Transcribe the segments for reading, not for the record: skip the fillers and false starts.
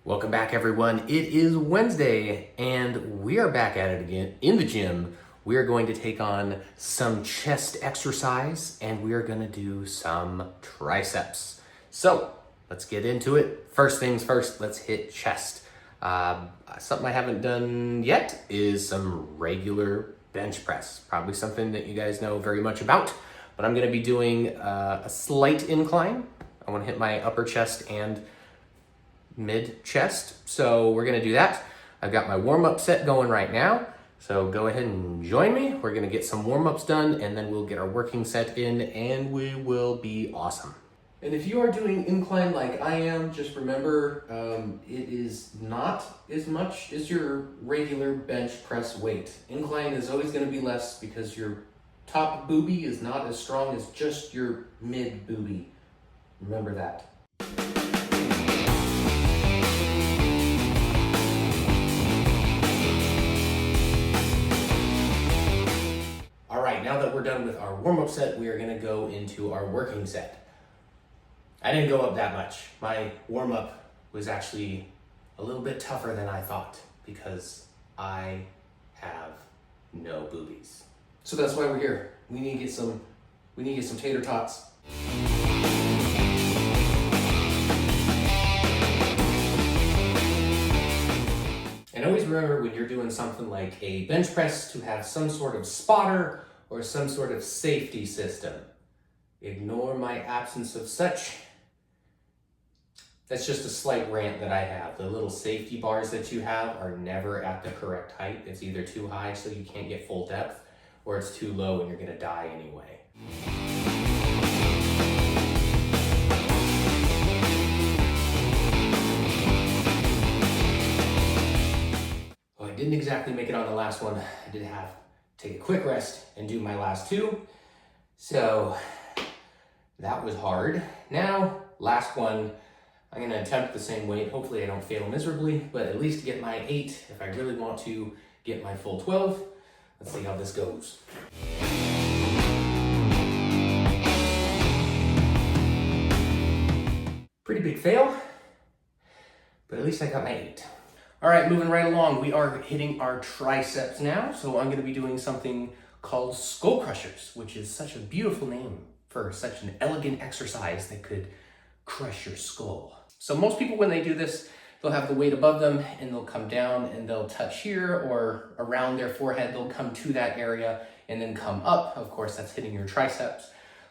Welcome back, everyone. It is Wednesday, and we are back at it again in the gym. We are going to take on some chest exercise, and we are going to do some triceps. So let's get into it. First things first, let's hit chest. Something I haven't done yet is some regular bench press. Probably something that you guys know very much about, but I'm going to be doing a slight incline. I want to hit my upper chest and mid chest. So we're gonna do that. I've got my warm-up set going right now. So go ahead and join me. We're gonna get some warm-ups done and then we'll get our working set in and we will be awesome. And if you are doing incline like I am, just remember it is not as much as your regular bench press weight. Incline is always gonna be less because your top booby is not as strong as just your mid booby. Remember that. All right, now that we're done with our warm-up set, we are gonna go into our working set. I didn't go up that much. My warm-up was actually a little bit tougher than I thought because I have no boobies. So that's why we're here. We need to get some tater tots. And always remember when you're doing something like a bench press to have some sort of spotter or some sort of safety system. Ignore my absence of such. That's just a slight rant that I have. The little safety bars that you have are never at the correct height. It's either too high so you can't get full depth, or it's too low and you're gonna die anyway. Didn't exactly make it on the last one. I did have to take a quick rest and do my last two. So that was hard. Now, last one, I'm gonna attempt the same weight. Hopefully I don't fail miserably, but at least get my 8 if I really want to get my full 12. Let's see how this goes. Pretty big fail, but at least I got my 8. All right, moving right along, we are hitting our triceps now. So I'm gonna be doing something called skull crushers, which is such a beautiful name for such an elegant exercise that could crush your skull. So most people, when they do this, they'll have the weight above them and they'll come down and they'll touch here or around their forehead. They'll come to that area and then come up. Of course, that's hitting your triceps.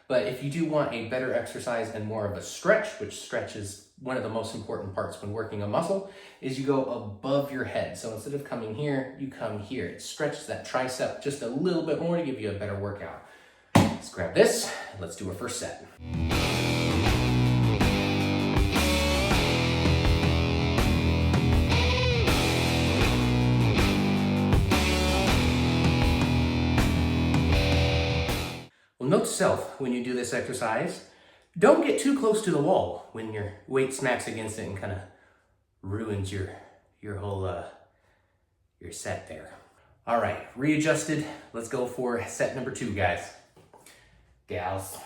But if you do want a better exercise and more of a stretch, which stretch is one of the most important parts when working a muscle, is you go above your head. So instead of coming here, you come here. It stretches that tricep just a little bit more to give you a better workout. Let's grab this and let's do our first set. Well, note to self, when you do this exercise, don't get too close to the wall when your weight smacks against it and kind of ruins your whole your set there. All right, readjusted. Let's go for set number 2, guys. Gals.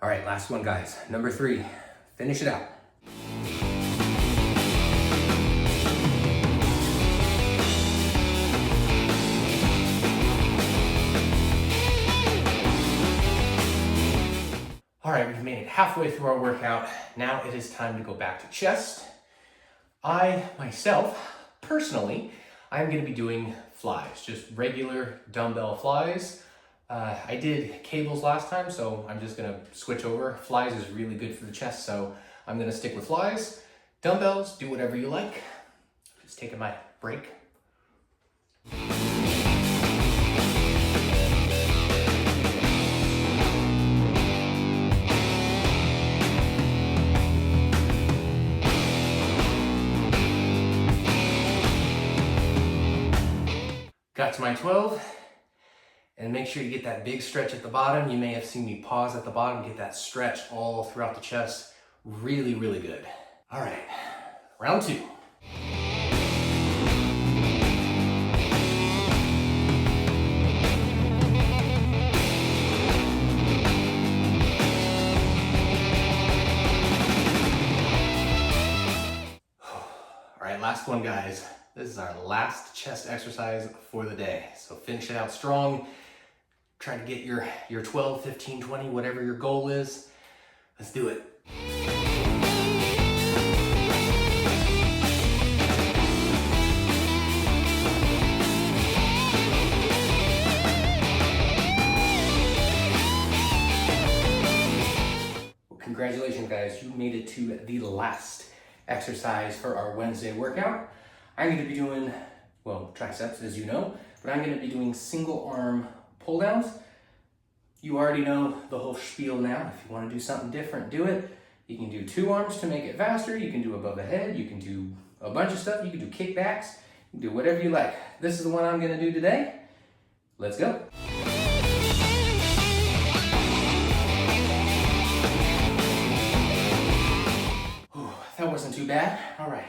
All right, last one, guys. Number 3. Finish it out. All right, we've made it halfway through our workout. Now it is time to go back to chest. I, myself, personally, I'm gonna be doing flies, just regular dumbbell flies. I did cables last time, so I'm just gonna switch over. Flies is really good for the chest, so I'm gonna stick with flies. Dumbbells, do whatever you like. Just taking my break. Got to my 12. And make sure you get that big stretch at the bottom. You may have seen me pause at the bottom, get that stretch all throughout the chest. Really, really good. All right, round 2. last one, guys. This is our last chest exercise for the day. So finish it out strong. Try to get your 12, 15, 20, whatever your goal is. Let's do it. Well, congratulations, guys. You made it to the last exercise for our Wednesday workout. I'm going to be doing, well, triceps, as you know, but I'm going to be doing single arm pull downs. You already know the whole spiel now. If you want to do something different, do it. You can do 2 arms to make it faster. You can do above the head. You can do a bunch of stuff. You can do kickbacks. You can do whatever you like. This is the one I'm going to do today. Let's go. Whew, that wasn't too bad. All right.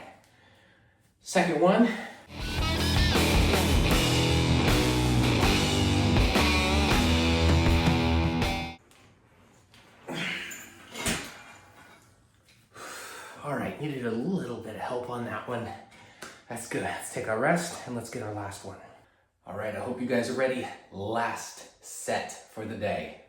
Second one. All right, needed a little bit of help on that one. That's good. Let's take our rest and let's get our last one. All right, I hope you guys are ready. Last set for the day.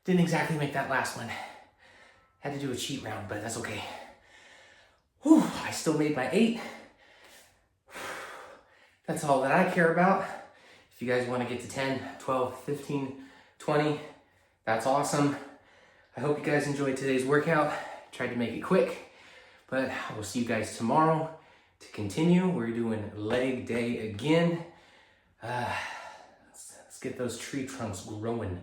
Didn't exactly make that last one. Had to do a cheat round, but that's okay. Whew, I still made my 8. That's all that I care about. If you guys want to get to 10, 12, 15, 20, that's awesome. I hope you guys enjoyed today's workout. Tried to make it quick, but I will see you guys tomorrow to continue. We're doing leg day again. Let's get those tree trunks growing.